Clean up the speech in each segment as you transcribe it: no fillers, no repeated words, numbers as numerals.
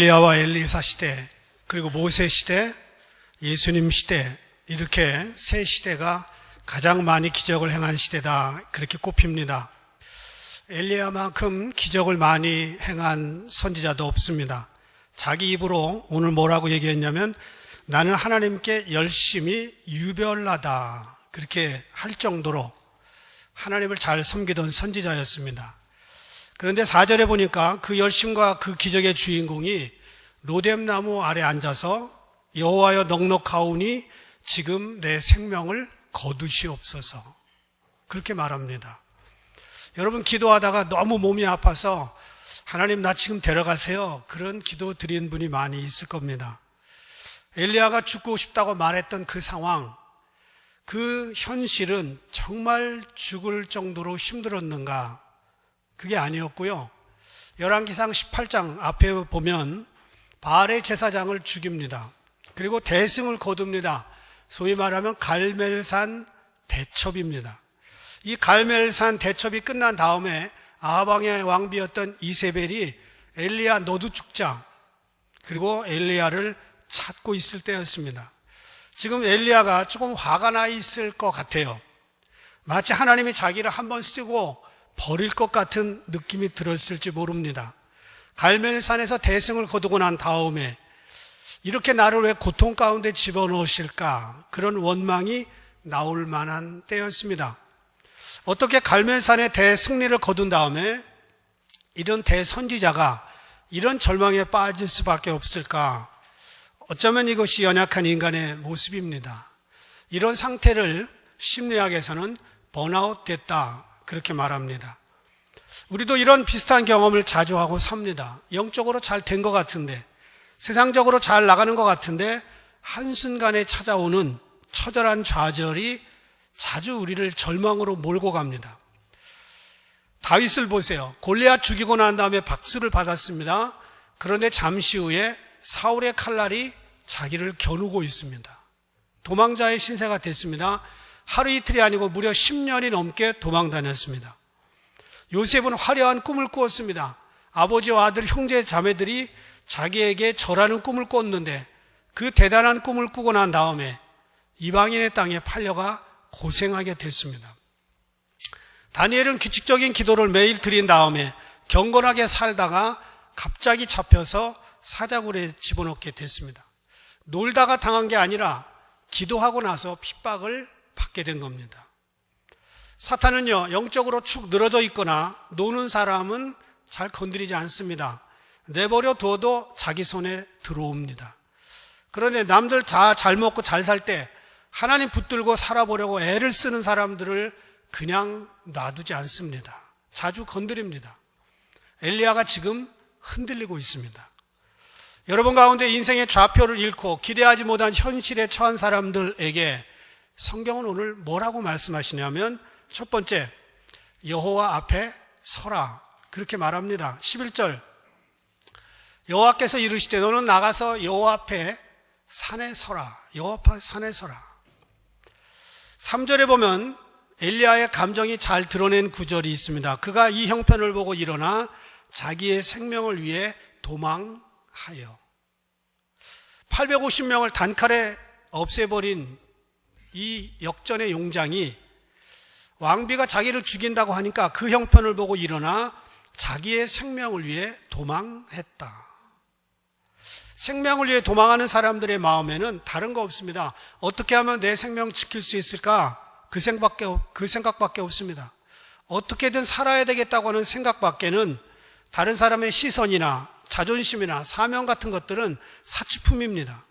엘리야와 엘리사 시대, 그리고 모세 시대, 예수님 시대, 이렇게 세 시대가 가장 많이 기적을 행한 시대다, 그렇게 꼽힙니다. 엘리야만큼 기적을 많이 행한 선지자도 없습니다. 자기 입으로 오늘 뭐라고 얘기했냐면, 나는 하나님께 열심히 유별나다, 그렇게 할 정도로 하나님을 잘 섬기던 선지자였습니다. 그런데 4절에 보니까 그 열심과 그 기적의 주인공이 로뎀나무 아래 앉아서 여호와여 넉넉하오니 지금 내 생명을 거두시옵소서, 그렇게 말합니다. 여러분, 기도하다가 너무 몸이 아파서 하나님 나 지금 데려가세요, 그런 기도 드린 분이 많이 있을 겁니다. 엘리야가 죽고 싶다고 말했던 그 상황, 그 현실은 정말 죽을 정도로 힘들었는가? 그게 아니었고요. 열왕기상 18장 앞에 보면 바알의 제사장을 죽입니다. 그리고 대승을 거둡니다. 소위 말하면 갈멜산 대첩입니다. 이 갈멜산 대첩이 끝난 다음에 아합왕의 왕비였던 이세벨이 엘리야 너도 죽자, 그리고 엘리야를 찾고 있을 때였습니다. 지금 엘리야가 조금 화가 나 있을 것 같아요. 마치 하나님이 자기를 한번 쓰고 버릴 것 같은 느낌이 들었을지 모릅니다. 갈멜산에서 대승을 거두고 난 다음에 이렇게 나를 왜 고통 가운데 집어넣으실까, 그런 원망이 나올 만한 때였습니다. 어떻게 갈멜산에 대승리를 거둔 다음에 이런 대선지자가 이런 절망에 빠질 수밖에 없을까? 어쩌면 이것이 연약한 인간의 모습입니다. 이런 상태를 심리학에서는 번아웃 됐다, 그렇게 말합니다. 우리도 이런 비슷한 경험을 자주 하고 삽니다. 영적으로 잘 된 것 같은데, 세상적으로 잘 나가는 것 같은데 한순간에 찾아오는 처절한 좌절이 자주 우리를 절망으로 몰고 갑니다. 다윗을 보세요. 골리앗 죽이고 난 다음에 박수를 받았습니다. 그런데 잠시 후에 사울의 칼날이 자기를 겨누고 있습니다. 도망자의 신세가 됐습니다. 하루 이틀이 아니고 무려 10년이 넘게 도망 다녔습니다. 요셉은 화려한 꿈을 꾸었습니다. 아버지와 아들, 형제, 자매들이 자기에게 절하는 꿈을 꿨는데 그 대단한 꿈을 꾸고 난 다음에 이방인의 땅에 팔려가 고생하게 됐습니다. 다니엘은 규칙적인 기도를 매일 드린 다음에 경건하게 살다가 갑자기 잡혀서 사자굴에 집어넣게 됐습니다. 놀다가 당한 게 아니라 기도하고 나서 핍박을 받게 된 겁니다. 사탄은요, 영적으로 축 늘어져 있거나 노는 사람은 잘 건드리지 않습니다. 내버려 둬도 자기 손에 들어옵니다. 그런데 남들 다 잘 먹고 잘 살 때 하나님 붙들고 살아보려고 애를 쓰는 사람들을 그냥 놔두지 않습니다. 자주 건드립니다. 엘리야가 지금 흔들리고 있습니다. 여러분 가운데 인생의 좌표를 잃고 기대하지 못한 현실에 처한 사람들에게 성경은 오늘 뭐라고 말씀하시냐면, 첫 번째, 여호와 앞에 서라, 그렇게 말합니다. 11절, 여호와께서 이르시되 너는 나가서 여호와 앞에 산에 서라, 여호와 앞에 산에 서라. 3절에 보면 엘리야의 감정이 잘 드러낸 구절이 있습니다. 그가 이 형편을 보고 일어나 자기의 생명을 위해 도망하여. 850명을 단칼에 없애버린 이 역전의 용장이 왕비가 자기를 죽인다고 하니까 그 형편을 보고 일어나 자기의 생명을 위해 도망했다. 생명을 위해 도망하는 사람들의 마음에는 다른 거 없습니다. 어떻게 하면 내 생명 지킬 수 있을까? 그 생각밖에 없습니다. 어떻게든 살아야 되겠다고 하는 생각밖에는 다른 사람의 시선이나 자존심이나 사명 같은 것들은 사치품입니다.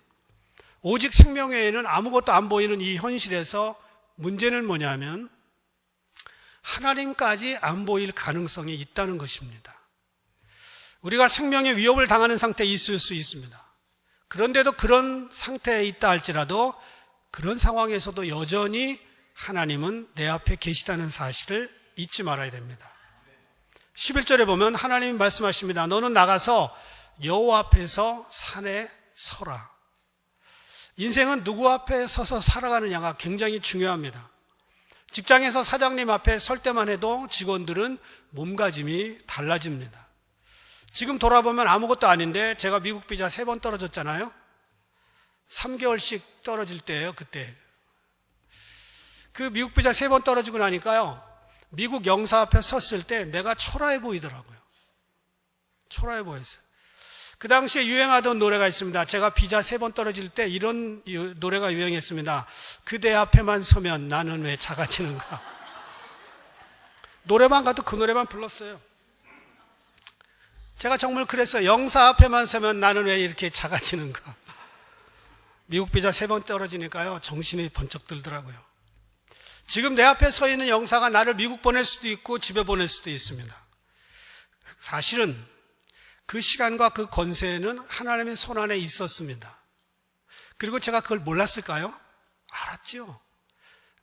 오직 생명 외에는 아무것도 안 보이는 이 현실에서 문제는 뭐냐면 하나님까지 안 보일 가능성이 있다는 것입니다. 우리가 생명의 위협을 당하는 상태에 있을 수 있습니다. 그런데도 그런 상태에 있다 할지라도 그런 상황에서도 여전히 하나님은 내 앞에 계시다는 사실을 잊지 말아야 됩니다. 11절에 보면 하나님이 말씀하십니다. 너는 나가서 여호와 앞에서 산에 서라. 인생은 누구 앞에 서서 살아가느냐가 굉장히 중요합니다. 직장에서 사장님 앞에 설 때만 해도 직원들은 몸가짐이 달라집니다. 지금 돌아보면 아무것도 아닌데 제가 미국 비자 3번 떨어졌잖아요. 3개월씩 떨어질 때예요, 그때. 그 미국 비자 3번 떨어지고 나니까요, 미국 영사 앞에 섰을 때 내가 초라해 보이더라고요. 초라해 보였어요. 그 당시에 유행하던 노래가 있습니다. 제가 비자 3번 떨어질 때 이런 노래가 유행했습니다. 그대 앞에만 서면 나는 왜 작아지는가. 노래방 가도 그 노래만 불렀어요. 제가 정말 그랬어요. 영사 앞에만 서면 나는 왜 이렇게 작아지는가. 미국 비자 3번 떨어지니까요, 정신이 번쩍 들더라고요. 지금 내 앞에 서 있는 영사가 나를 미국 보낼 수도 있고 집에 보낼 수도 있습니다. 사실은 그 시간과 그 권세는 하나님의 손 안에 있었습니다. 그리고 제가 그걸 몰랐을까요? 알았죠.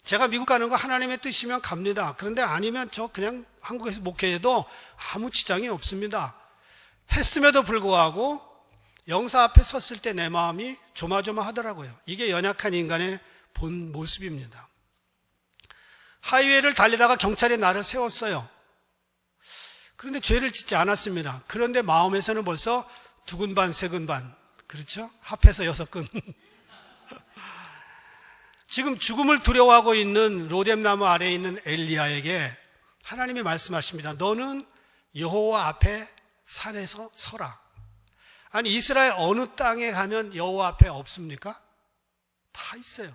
제가 미국 가는 거 하나님의 뜻이면 갑니다. 그런데 아니면 저 그냥 한국에서 목회해도 아무 지장이 없습니다. 했음에도 불구하고 영사 앞에 섰을 때 내 마음이 조마조마하더라고요. 이게 연약한 인간의 본 모습입니다. 하이웨이를 달리다가 경찰이 나를 세웠어요. 그런데 죄를 짓지 않았습니다. 그런데 마음에서는 벌써 두근반 세근반, 그렇죠? 합해서 6근. 지금 죽음을 두려워하고 있는 로뎀나무 아래에 있는 엘리야에게 하나님이 말씀하십니다. 너는 여호와 앞에 산에서 서라. 아니, 이스라엘 어느 땅에 가면 여호와 앞에 없습니까? 다 있어요.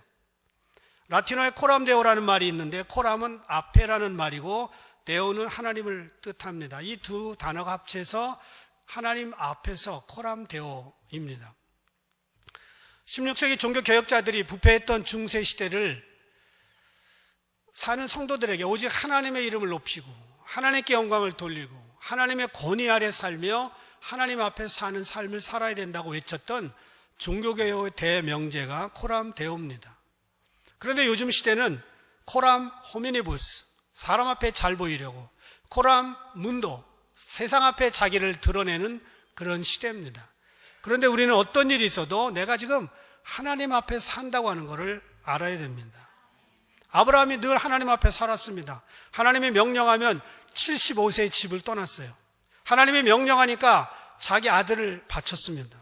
라틴어에 코람데오라는 말이 있는데, 코람은 앞에라는 말이고 데오는 하나님을 뜻합니다. 이 두 단어가 합쳐서 하나님 앞에서 코람데오입니다. 16세기 종교개혁자들이 부패했던 중세시대를 사는 성도들에게 오직 하나님의 이름을 높이고 하나님께 영광을 돌리고 하나님의 권위 아래 살며 하나님 앞에 사는 삶을 살아야 된다고 외쳤던 종교개혁의 대명제가 코람데오입니다. 그런데 요즘 시대는 코람 호미니부스, 사람 앞에 잘 보이려고, 코람 문도, 세상 앞에 자기를 드러내는 그런 시대입니다. 그런데 우리는 어떤 일이 있어도 내가 지금 하나님 앞에 산다고 하는 것을 알아야 됩니다. 아브라함이 늘 하나님 앞에 살았습니다. 하나님이 명령하면 75세의 집을 떠났어요. 하나님이 명령하니까 자기 아들을 바쳤습니다.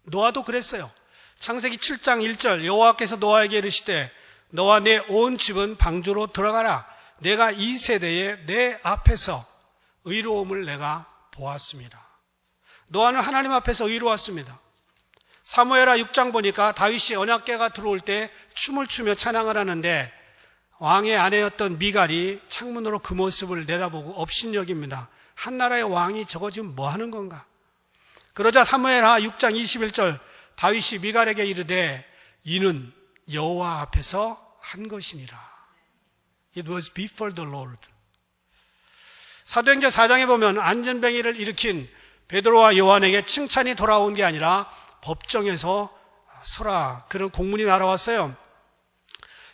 노아도 그랬어요. 창세기 7장 1절 여호와께서 노아에게 이르시되 너와 내 온 집은 방주로 들어가라. 내가 이 세대에 내 앞에서 의로움을 내가 보았습니다. 노아는 하나님 앞에서 의로웠습니다. 사무엘하 6장 보니까 다윗이 언약궤가 들어올 때 춤을 추며 찬양을 하는데 왕의 아내였던 미갈이 창문으로 그 모습을 내다보고 업신여깁니다. 한나라의 왕이 저거 지금 뭐 하는 건가? 그러자 사무엘하 6장 21절 다윗이 미갈에게 이르되 이는 여호와 앞에서 한 것이니라. It was before the Lord. 사도행전 4장에 보면 안전뱅이를 일으킨 베드로와 요한에게 칭찬이 돌아온 게 아니라 법정에서 서라 그런 공문이 날아왔어요.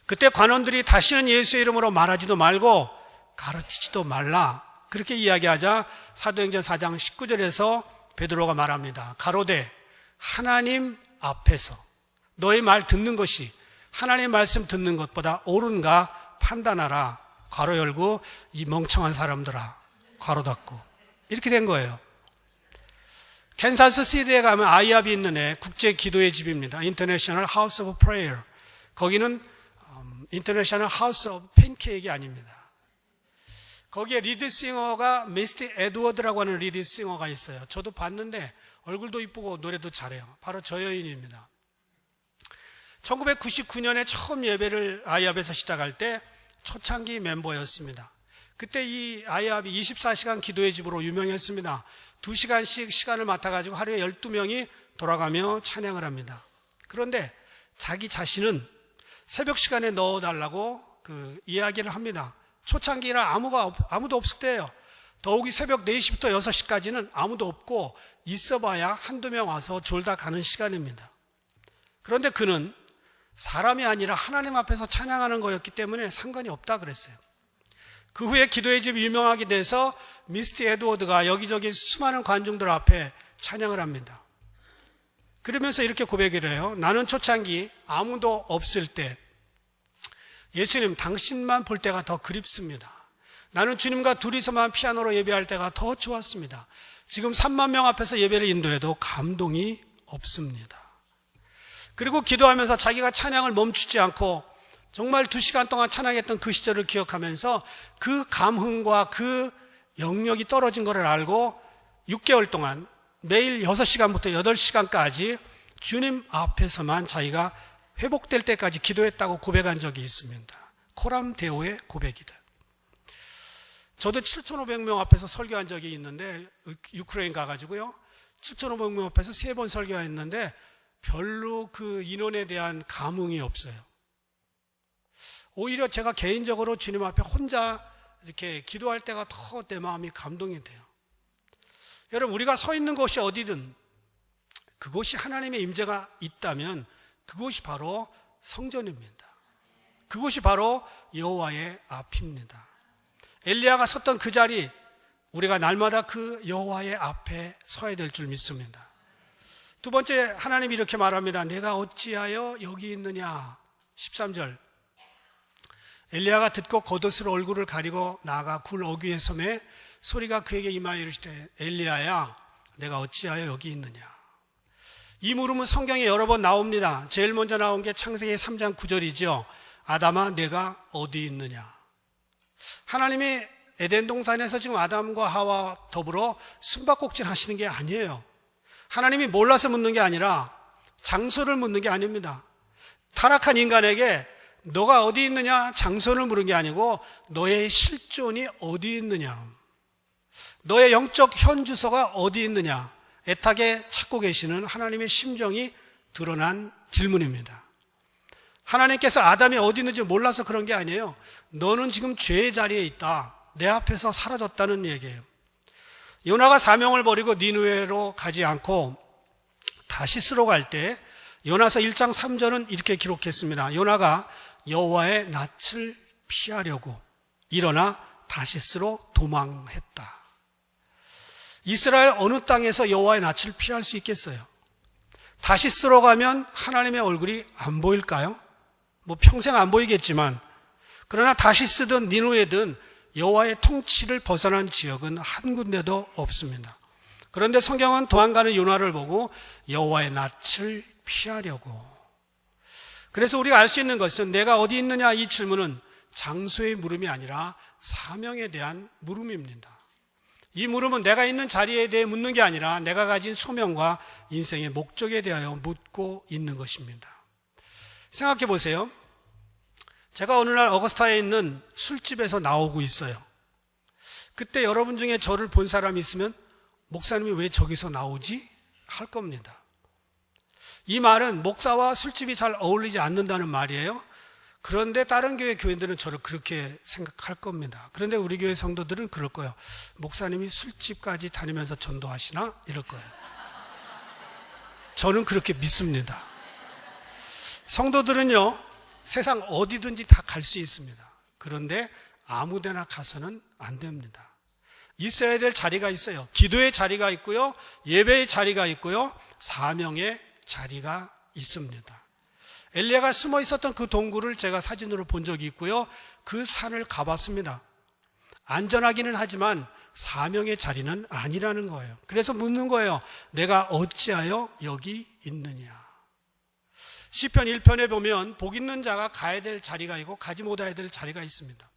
그때 관원들이 다시는 예수의 이름으로 말하지도 말고 가르치지도 말라 그렇게 이야기하자 사도행전 4장 19절에서 베드로가 말합니다. 가로되 하나님 앞에서 너의 말 듣는 것이 하나님의 말씀 듣는 것보다 옳은가 판단하라. 괄호 열고 이 멍청한 사람들아 괄호 닫고 이렇게 된 거예요. 캔사스 시티에 가면 아이압이 있는 애 국제 기도의 집입니다. International House of Prayer. 거기는 International House of Pancake이 아닙니다. 거기에 리드싱어가 미스티 에드워드라고 하는 리드싱어가 있어요. 저도 봤는데 얼굴도 이쁘고 노래도 잘해요. 바로 저 여인입니다. 1999년에 처음 예배를 아이압에서 시작할 때 초창기 멤버였습니다. 그때 이 아이압이 24시간 기도의 집으로 유명했습니다. 2시간씩 시간을 맡아가지고 하루에 12명이 돌아가며 찬양을 합니다. 그런데 자기 자신은 새벽 시간에 넣어달라고 그 이야기를 합니다. 초창기라 아무도 없을 때예요. 더욱이 새벽 4시부터 6시까지는 아무도 없고 있어봐야 한두 명 와서 졸다 가는 시간입니다. 그런데 그는 사람이 아니라 하나님 앞에서 찬양하는 거였기 때문에 상관이 없다 그랬어요. 그 후에 기도의 집이 유명하게 돼서 미스티 에드워드가 여기저기 수많은 관중들 앞에 찬양을 합니다. 그러면서 이렇게 고백을 해요. 나는 초창기 아무도 없을 때 예수님 당신만 볼 때가 더 그립습니다. 나는 주님과 둘이서만 피아노로 예배할 때가 더 좋았습니다. 지금 3만 명 앞에서 예배를 인도해도 감동이 없습니다. 그리고 기도하면서 자기가 찬양을 멈추지 않고 정말 2시간 동안 찬양했던 그 시절을 기억하면서 그 감흥과 그 영역이 떨어진 것을 알고 6개월 동안 매일 6시간부터 8시간까지 주님 앞에서만 자기가 회복될 때까지 기도했다고 고백한 적이 있습니다. 코람데오의 고백이다. 저도 7,500명 앞에서 설교한 적이 있는데, 유크레인 가가지고요, 7,500명 앞에서 3번 설교했는데 별로 그 인원에 대한 감흥이 없어요. 오히려 제가 개인적으로 주님 앞에 혼자 이렇게 기도할 때가 더 내 마음이 감동이 돼요. 여러분, 우리가 서 있는 곳이 어디든 그곳이 하나님의 임재가 있다면 그곳이 바로 성전입니다. 그곳이 바로 여호와의 앞입니다. 엘리야가 섰던 그 자리, 우리가 날마다 그 여호와의 앞에 서야 될 줄 믿습니다. 두 번째, 하나님이 이렇게 말합니다. 내가 어찌하여 여기 있느냐. 13절. 엘리야가 듣고 겉옷으로 얼굴을 가리고 나아가 굴 어귀에 섬에 소리가 그에게 임하여 이르시되, 엘리야야, 내가 어찌하여 여기 있느냐. 이 물음은 성경에 여러 번 나옵니다. 제일 먼저 나온 게 창세기 3장 9절이죠. 아담아, 내가 어디 있느냐. 하나님이 에덴 동산에서 지금 아담과 하와 더불어 숨바꼭질 하시는 게 아니에요. 하나님이 몰라서 묻는 게 아니라 장소를 묻는 게 아닙니다. 타락한 인간에게 너가 어디 있느냐 장소를 물은 게 아니고 너의 실존이 어디 있느냐, 너의 영적 현주소가 어디 있느냐 애타게 찾고 계시는 하나님의 심정이 드러난 질문입니다. 하나님께서 아담이 어디 있는지 몰라서 그런 게 아니에요. 너는 지금 죄의 자리에 있다, 내 앞에서 사라졌다는 얘기예요. 요나가 사명을 버리고 니느웨로 가지 않고 다시스로 갈 때 요나서 1장 3절은 이렇게 기록했습니다. 요나가 여호와의 낯을 피하려고 일어나 다시스로 도망했다. 이스라엘 어느 땅에서 여호와의 낯을 피할 수 있겠어요? 다시스로 가면 하나님의 얼굴이 안 보일까요? 뭐 평생 안 보이겠지만, 그러나 다시스든 니느웨든 여호와의 통치를 벗어난 지역은 한 군데도 없습니다. 그런데 성경은 도망가는 요나를 보고 여호와의 낯을 피하려고. 그래서 우리가 알 수 있는 것은 내가 어디 있느냐 이 질문은 장소의 물음이 아니라 사명에 대한 물음입니다. 이 물음은 내가 있는 자리에 대해 묻는 게 아니라 내가 가진 소명과 인생의 목적에 대하여 묻고 있는 것입니다. 생각해 보세요. 제가 어느 날 어거스타에 있는 술집에서 나오고 있어요. 그때 여러분 중에 저를 본 사람이 있으면 목사님이 왜 저기서 나오지? 할 겁니다. 이 말은 목사와 술집이 잘 어울리지 않는다는 말이에요. 그런데 다른 교회 교인들은 저를 그렇게 생각할 겁니다. 그런데 우리 교회 성도들은 그럴 거예요. 목사님이 술집까지 다니면서 전도하시나? 이럴 거예요. 저는 그렇게 믿습니다. 성도들은요, 세상 어디든지 다 갈 수 있습니다. 그런데 아무 데나 가서는 안 됩니다. 있어야 될 자리가 있어요. 기도의 자리가 있고요, 예배의 자리가 있고요, 사명의 자리가 있습니다. 엘리야가 숨어 있었던 그 동굴을 제가 사진으로 본 적이 있고요, 그 산을 가봤습니다. 안전하기는 하지만 사명의 자리는 아니라는 거예요. 그래서 묻는 거예요. 내가 어찌하여 여기 있느냐. 시편 1편에 보면 복 있는 자가 가야 될 자리가 있고 가지 못해야 될 자리가 있습니다.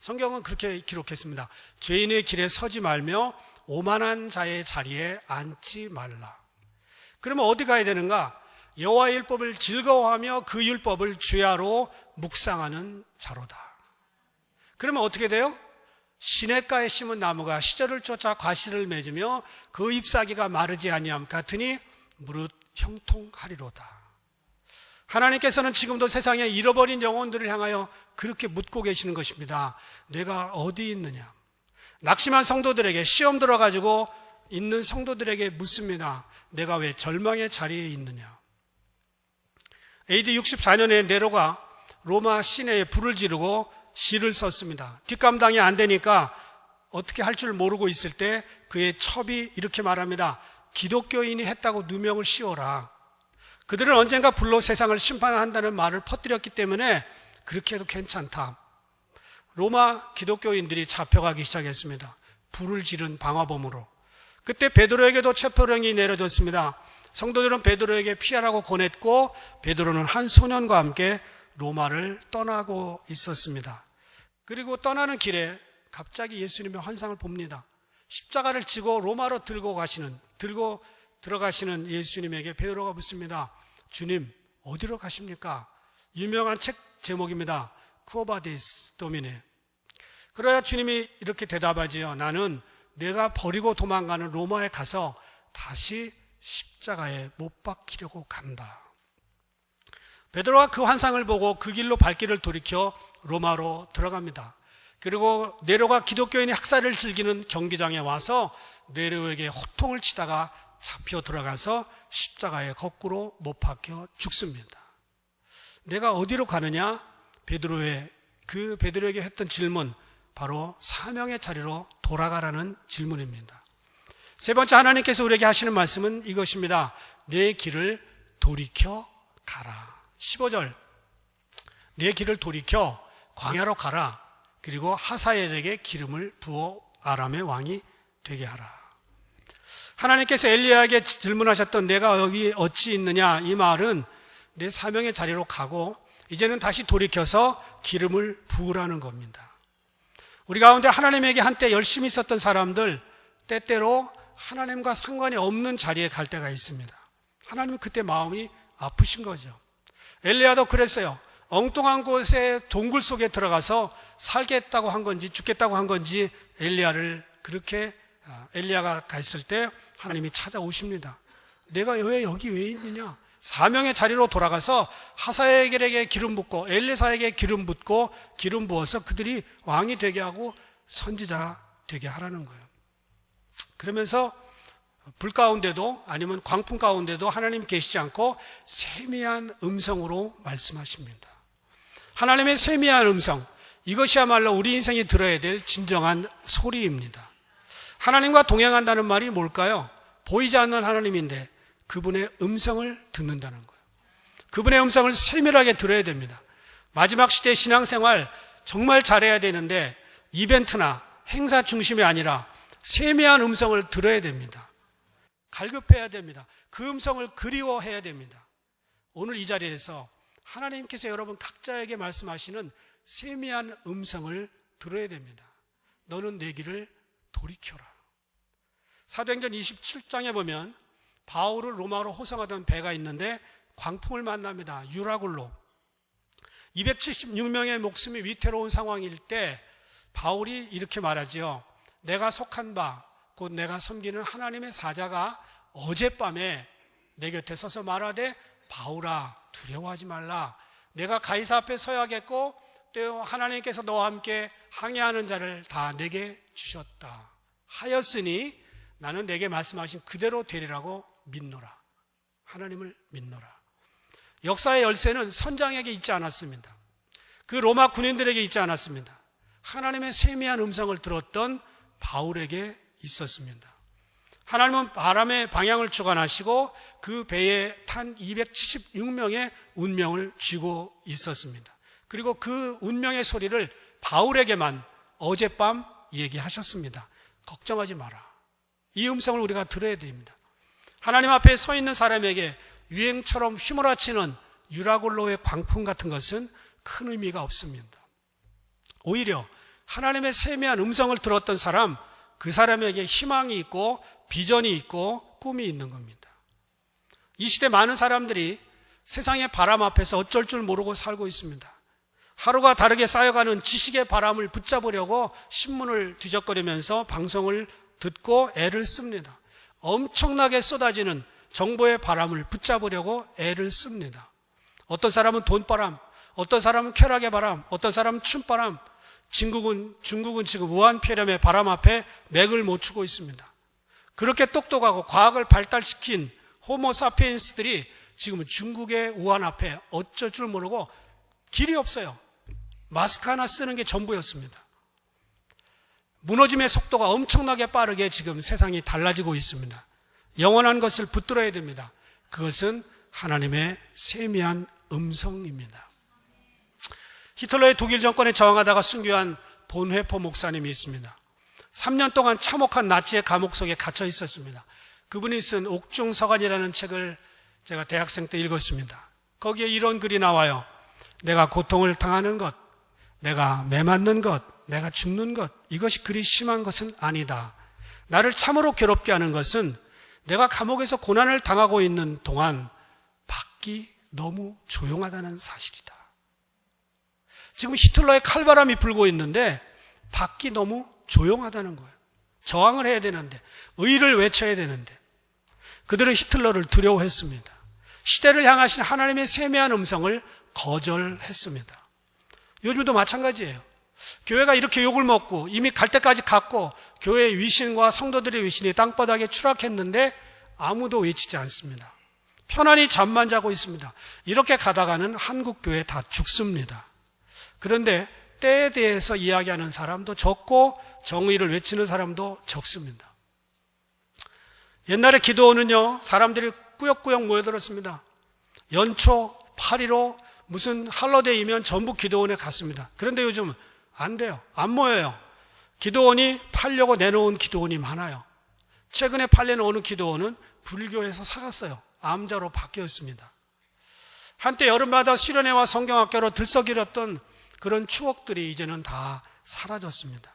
성경은 그렇게 기록했습니다. 죄인의 길에 서지 말며 오만한 자의 자리에 앉지 말라. 그러면 어디 가야 되는가? 여호와의 율법을 즐거워하며 그 율법을 주야로 묵상하는 자로다. 그러면 어떻게 돼요? 시냇가에 심은 나무가 시절을 쫓아 과실을 맺으며 그 잎사귀가 마르지 아니함 같으니 무릇 형통하리로다. 하나님께서는 지금도 세상에 잃어버린 영혼들을 향하여 그렇게 묻고 계시는 것입니다. 내가 어디 있느냐? 낙심한 성도들에게, 시험 들어가지고 있는 성도들에게 묻습니다. 내가 왜 절망의 자리에 있느냐? AD 64년에 네로가 로마 시내에 불을 지르고 시를 썼습니다. 뒷감당이 안 되니까 어떻게 할 줄 모르고 있을 때 그의 첩이 이렇게 말합니다. 기독교인이 했다고 누명을 씌워라. 그들은 언젠가 불로 세상을 심판한다는 말을 퍼뜨렸기 때문에 그렇게 해도 괜찮다. 로마 기독교인들이 잡혀가기 시작했습니다. 불을 지른 방화범으로. 그때 베드로에게도 체포령이 내려졌습니다. 성도들은 베드로에게 피하라고 권했고 베드로는 한 소년과 함께 로마를 떠나고 있었습니다. 그리고 떠나는 길에 갑자기 예수님의 환상을 봅니다. 십자가를 지고 로마로 들고 들어가시는 예수님에게 베드로가 묻습니다. 주님, 어디로 가십니까? 유명한 책 제목입니다. Quo Vadis Domine. 그러자 주님이 이렇게 대답하지요. 나는 내가 버리고 도망가는 로마에 가서 다시 십자가에 못 박히려고 간다. 베드로가 그 환상을 보고 그 길로 발길을 돌이켜 로마로 들어갑니다. 그리고 네로가 기독교인이 학살을 즐기는 경기장에 와서 네로에게 호통을 치다가 잡혀 들어가서 십자가에 거꾸로 못 박혀 죽습니다. 내가 어디로 가느냐? 베드로에게 했던 질문, 바로 사명의 자리로 돌아가라는 질문입니다. 세 번째, 하나님께서 우리에게 하시는 말씀은 이것입니다. 내 길을 돌이켜 가라. 15절, 내 길을 돌이켜 광야로 가라. 그리고 하사엘에게 기름을 부어 아람의 왕이 되게 하라. 하나님께서 엘리야에게 질문하셨던 내가 여기 어찌 있느냐, 이 말은 내 사명의 자리로 가고 이제는 다시 돌이켜서 기름을 부으라는 겁니다. 우리 가운데 하나님에게 한때 열심히 있었던 사람들, 때때로 하나님과 상관이 없는 자리에 갈 때가 있습니다. 하나님은 그때 마음이 아프신 거죠. 엘리야도 그랬어요. 엉뚱한 곳에 동굴 속에 들어가서 살겠다고 한 건지 죽겠다고 한 건지 엘리야가 갔을 때 하나님이 찾아오십니다. 내가 여기 왜 있느냐? 사명의 자리로 돌아가서 하사엘에게 기름 붓고 엘리사에게 기름 붓고 기름 부어서 그들이 왕이 되게 하고 선지자 되게 하라는 거예요. 그러면서 불 가운데도 아니면 광풍 가운데도 하나님 계시지 않고 세미한 음성으로 말씀하십니다. 하나님의 세미한 음성, 이것이야말로 우리 인생이 들어야 될 진정한 소리입니다. 하나님과 동행한다는 말이 뭘까요? 보이지 않는 하나님인데 그분의 음성을 듣는다는 거예요. 그분의 음성을 세밀하게 들어야 됩니다. 마지막 시대 신앙생활 정말 잘해야 되는데 이벤트나 행사 중심이 아니라 세미한 음성을 들어야 됩니다. 갈급해야 됩니다. 그 음성을 그리워해야 됩니다. 오늘 이 자리에서 하나님께서 여러분 각자에게 말씀하시는 세미한 음성을 들어야 됩니다. 너는 내 길을 돌이켜라. 사도행전 27장에 보면 바울을 로마로 호송하던 배가 있는데 광풍을 만납니다. 유라굴로. 276명의 목숨이 위태로운 상황일 때 바울이 이렇게 말하지요. 내가 속한 바, 곧 내가 섬기는 하나님의 사자가 어젯밤에 내 곁에 서서 말하되 바울아 두려워하지 말라. 내가 가이사 앞에 서야겠고 또 하나님께서 너와 함께 항해하는 자를 다 내게 주셨다 하였으니 나는 내게 말씀하신 그대로 되리라고 믿노라. 하나님을 믿노라. 역사의 열쇠는 선장에게 있지 않았습니다. 그 로마 군인들에게 있지 않았습니다. 하나님의 세미한 음성을 들었던 바울에게 있었습니다. 하나님은 바람의 방향을 주관하시고 그 배에 탄 276명의 운명을 쥐고 있었습니다. 그리고 그 운명의 소리를 바울에게만 어젯밤 얘기하셨습니다. 걱정하지 마라. 이 음성을 우리가 들어야 됩니다. 하나님 앞에 서 있는 사람에게 유행처럼 휘몰아치는 유라굴로의 광풍 같은 것은 큰 의미가 없습니다. 오히려 하나님의 세미한 음성을 들었던 사람, 그 사람에게 희망이 있고 비전이 있고 꿈이 있는 겁니다. 이 시대 많은 사람들이 세상의 바람 앞에서 어쩔 줄 모르고 살고 있습니다. 하루가 다르게 쌓여가는 지식의 바람을 붙잡으려고 신문을 뒤적거리면서 방송을 듣고 애를 씁니다. 엄청나게 쏟아지는 정보의 바람을 붙잡으려고 애를 씁니다. 어떤 사람은 돈바람, 어떤 사람은 쾌락의 바람, 어떤 사람은 춤바람. 중국은 지금 우한폐렴의 바람 앞에 맥을 못 추고 있습니다. 그렇게 똑똑하고 과학을 발달시킨 호모사피엔스들이 지금은 중국의 우한 앞에 어쩔 줄 모르고 길이 없어요. 마스크 하나 쓰는 게 전부였습니다. 무너짐의 속도가 엄청나게 빠르게 지금 세상이 달라지고 있습니다. 영원한 것을 붙들어야 됩니다. 그것은 하나님의 세미한 음성입니다. 히틀러의 독일 정권에 저항하다가 순교한 본회포 목사님이 있습니다. 3년 동안 참혹한 나치의 감옥 속에 갇혀 있었습니다. 그분이 쓴 옥중서간이라는 책을 제가 대학생 때 읽었습니다. 거기에 이런 글이 나와요. 내가 고통을 당하는 것, 내가 매맞는 것, 내가 죽는 것, 이것이 그리 심한 것은 아니다. 나를 참으로 괴롭게 하는 것은 내가 감옥에서 고난을 당하고 있는 동안 밖이 너무 조용하다는 사실이다. 지금 히틀러의 칼바람이 불고 있는데 밖이 너무 조용하다는 거예요. 저항을 해야 되는데, 의를 외쳐야 되는데, 그들은 히틀러를 두려워했습니다. 시대를 향하신 하나님의 세미한 음성을 거절했습니다. 요즘도 마찬가지예요. 교회가 이렇게 욕을 먹고 이미 갈 때까지 갔고 교회의 위신과 성도들의 위신이 땅바닥에 추락했는데 아무도 외치지 않습니다. 편안히 잠만 자고 있습니다. 이렇게 가다가는 한국교회 다 죽습니다. 그런데 때에 대해서 이야기하는 사람도 적고 정의를 외치는 사람도 적습니다. 옛날에 기도원은요, 사람들이 꾸역꾸역 모여들었습니다. 연초 8.15 무슨 할러데이면 전부 기도원에 갔습니다. 그런데 요즘 안 돼요. 안 모여요. 기도원이 팔려고 내놓은 기도원이 많아요. 최근에 팔린 어느 기도원은 불교에서 사갔어요. 암자로 바뀌었습니다. 한때 여름마다 수련회와 성경학교로 들썩이렸던 그런 추억들이 이제는 다 사라졌습니다.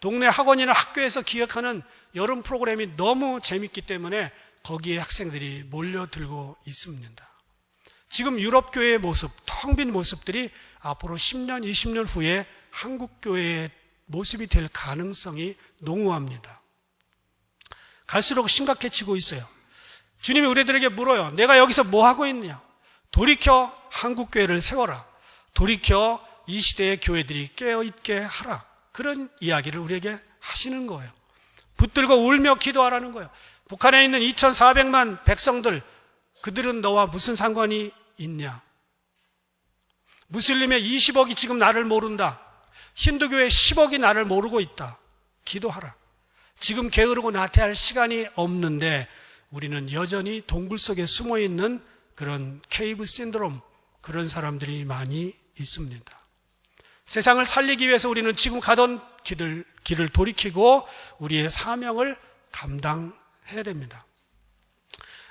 동네 학원이나 학교에서 기획하는 여름 프로그램이 너무 재밌기 때문에 거기에 학생들이 몰려들고 있습니다. 지금 유럽교회의 모습, 텅 빈 모습들이 앞으로 10년, 20년 후에 한국교회의 모습이 될 가능성이 농후합니다. 갈수록 심각해지고 있어요. 주님이 우리들에게 물어요. 내가 여기서 뭐 하고 있느냐? 돌이켜 한국교회를 세워라. 돌이켜 이 시대의 교회들이 깨어있게 하라. 그런 이야기를 우리에게 하시는 거예요. 붙들고 울며 기도하라는 거예요. 북한에 있는 2,400만 백성들, 그들은 너와 무슨 상관이 있냐? 무슬림의 20억이 지금 나를 모른다. 힌두교의 10억이 나를 모르고 있다. 기도하라. 지금 게으르고 나태할 시간이 없는데 우리는 여전히 동굴 속에 숨어있는 그런 케이브 신드롬, 그런 사람들이 많이 있습니다. 세상을 살리기 위해서 우리는 지금 가던 길을 돌이키고 우리의 사명을 감당해야 됩니다.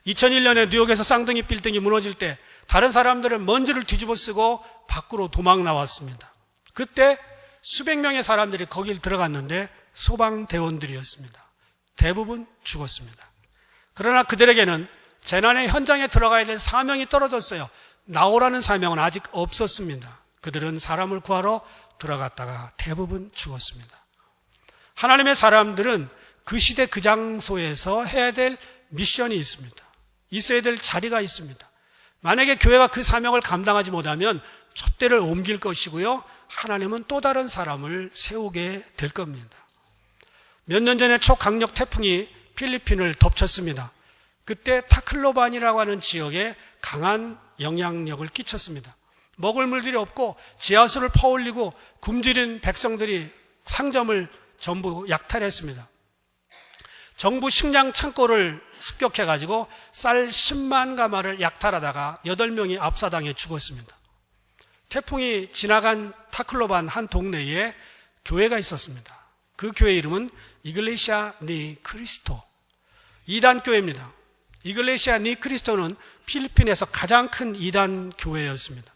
2001년에 뉴욕에서 쌍둥이 빌딩이 무너질 때 다른 사람들은 먼지를 뒤집어 쓰고 밖으로 도망 나왔습니다. 그때 수백 명의 사람들이 거길 들어갔는데 소방대원들이었습니다. 대부분 죽었습니다. 그러나 그들에게는 재난의 현장에 들어가야 될 사명이 떨어졌어요. 나오라는 사명은 아직 없었습니다. 그들은 사람을 구하러 들어갔다가 대부분 죽었습니다. 하나님의 사람들은 그 시대 그 장소에서 해야 될 미션이 있습니다. 있어야 될 자리가 있습니다. 만약에 교회가 그 사명을 감당하지 못하면 촛대를 옮길 것이고요, 하나님은 또 다른 사람을 세우게 될 겁니다. 몇 년 전에 초강력 태풍이 필리핀을 덮쳤습니다. 그때 타클로반이라고 하는 지역에 강한 영향력을 끼쳤습니다. 먹을 물들이 없고 지하수를 퍼올리고 굶주린 백성들이 상점을 전부 약탈했습니다. 정부 식량 창고를 습격해가지고 쌀 10만 가마를 약탈하다가 8명이 압사당해 죽었습니다. 태풍이 지나간 타클로반 한 동네에 교회가 있었습니다. 그 교회 이름은 이글레시아 니 크리스토, 이단 교회입니다. 이글레시아 니 크리스토는 필리핀에서 가장 큰 이단 교회였습니다.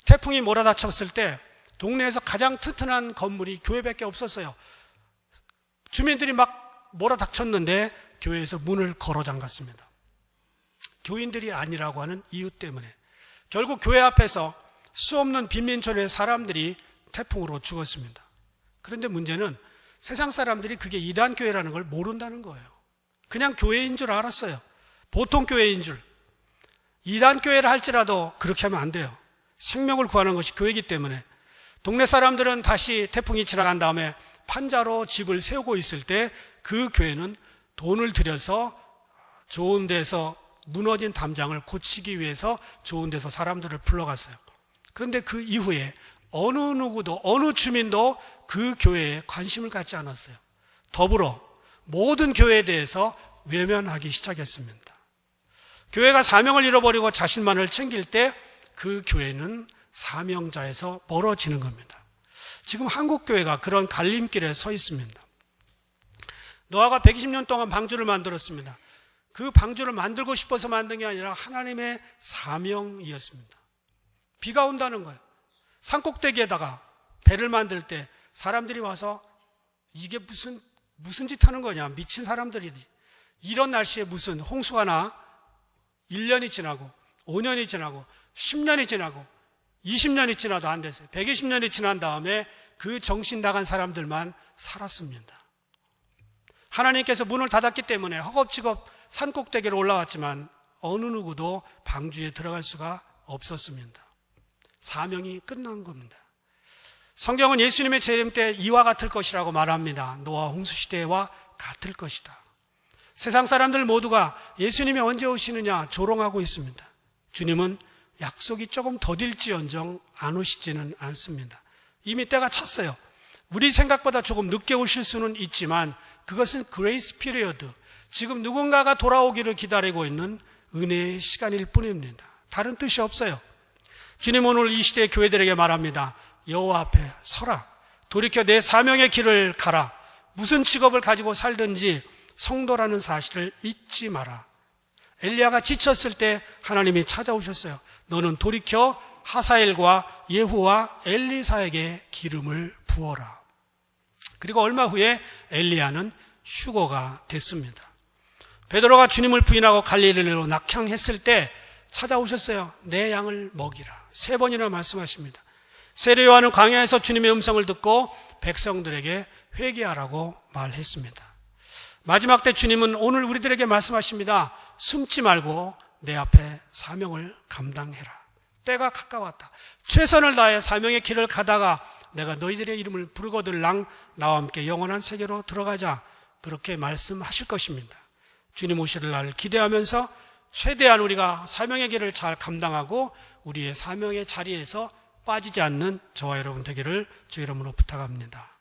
태풍이 몰아닥쳤을 때 동네에서 가장 튼튼한 건물이 교회밖에 없었어요. 주민들이 막 몰아닥쳤는데 교회에서 문을 걸어 잠갔습니다. 교인들이 아니라고 하는 이유 때문에. 결국 교회 앞에서 수없는 빈민촌의 사람들이 태풍으로 죽었습니다. 그런데 문제는 세상 사람들이 그게 이단 교회라는 걸 모른다는 거예요. 그냥 교회인 줄 알았어요. 보통 교회인 줄. 이단 교회를 할지라도 그렇게 하면 안 돼요. 생명을 구하는 것이 교회이기 때문에. 동네 사람들은 다시 태풍이 지나간 다음에 판자로 집을 세우고 있을 때 그 교회는 돈을 들여서 좋은 데서 무너진 담장을 고치기 위해서 좋은 데서 사람들을 불러갔어요. 그런데 그 이후에 어느 누구도, 어느 주민도 그 교회에 관심을 갖지 않았어요. 더불어 모든 교회에 대해서 외면하기 시작했습니다. 교회가 사명을 잃어버리고 자신만을 챙길 때 그 교회는 사명자에서 멀어지는 겁니다. 지금 한국교회가 그런 갈림길에 서 있습니다. 노아가 120년 동안 방주를 만들었습니다. 그 방주를 만들고 싶어서 만든 게 아니라 하나님의 사명이었습니다. 비가 온다는 거예요. 산꼭대기에다가 배를 만들 때 사람들이 와서 이게 무슨 짓 하는 거냐, 미친 사람들이, 이런 날씨에 무슨 홍수가 나. 1년이 지나고 5년이 지나고 10년이 지나고 20년이 지나도 안 됐어요. 120년이 지난 다음에 그 정신 나간 사람들만 살았습니다. 하나님께서 문을 닫았기 때문에 허겁지겁 산꼭대기로 올라왔지만 어느 누구도 방주에 들어갈 수가 없었습니다. 사명이 끝난 겁니다. 성경은 예수님의 재림 때 이와 같을 것이라고 말합니다. 노아 홍수 시대와 같을 것이다. 세상 사람들 모두가 예수님이 언제 오시느냐 조롱하고 있습니다. 주님은 약속이 조금 더딜지언정 안 오시지는 않습니다. 이미 때가 찼어요. 우리 생각보다 조금 늦게 오실 수는 있지만 그것은 그레이스 피리어드, 지금 누군가가 돌아오기를 기다리고 있는 은혜의 시간일 뿐입니다. 다른 뜻이 없어요. 주님 오늘 이 시대의 교회들에게 말합니다. 여호와 앞에 서라. 돌이켜 내 사명의 길을 가라. 무슨 직업을 가지고 살든지 성도라는 사실을 잊지 마라. 엘리야가 지쳤을 때 하나님이 찾아오셨어요. 너는 돌이켜 하사엘과 예후와 엘리사에게 기름을 부어라. 그리고 얼마 후에 엘리야는 휴거가 됐습니다. 베드로가 주님을 부인하고 갈릴리로 낙향했을 때 찾아오셨어요. 내 양을 먹이라. 3번이나 말씀하십니다. 세례 요한은 광야에서 주님의 음성을 듣고 백성들에게 회개하라고 말했습니다. 마지막 때 주님은 오늘 우리들에게 말씀하십니다. 숨지 말고 내 앞에 사명을 감당해라. 때가 가까웠다. 최선을 다해 사명의 길을 가다가 내가 너희들의 이름을 부르거들랑 나와 함께 영원한 세계로 들어가자. 그렇게 말씀하실 것입니다. 주님 오실 날 기대하면서 최대한 우리가 사명의 길을 잘 감당하고 우리의 사명의 자리에서 빠지지 않는 저와 여러분 되기를 주 이름으로 부탁합니다.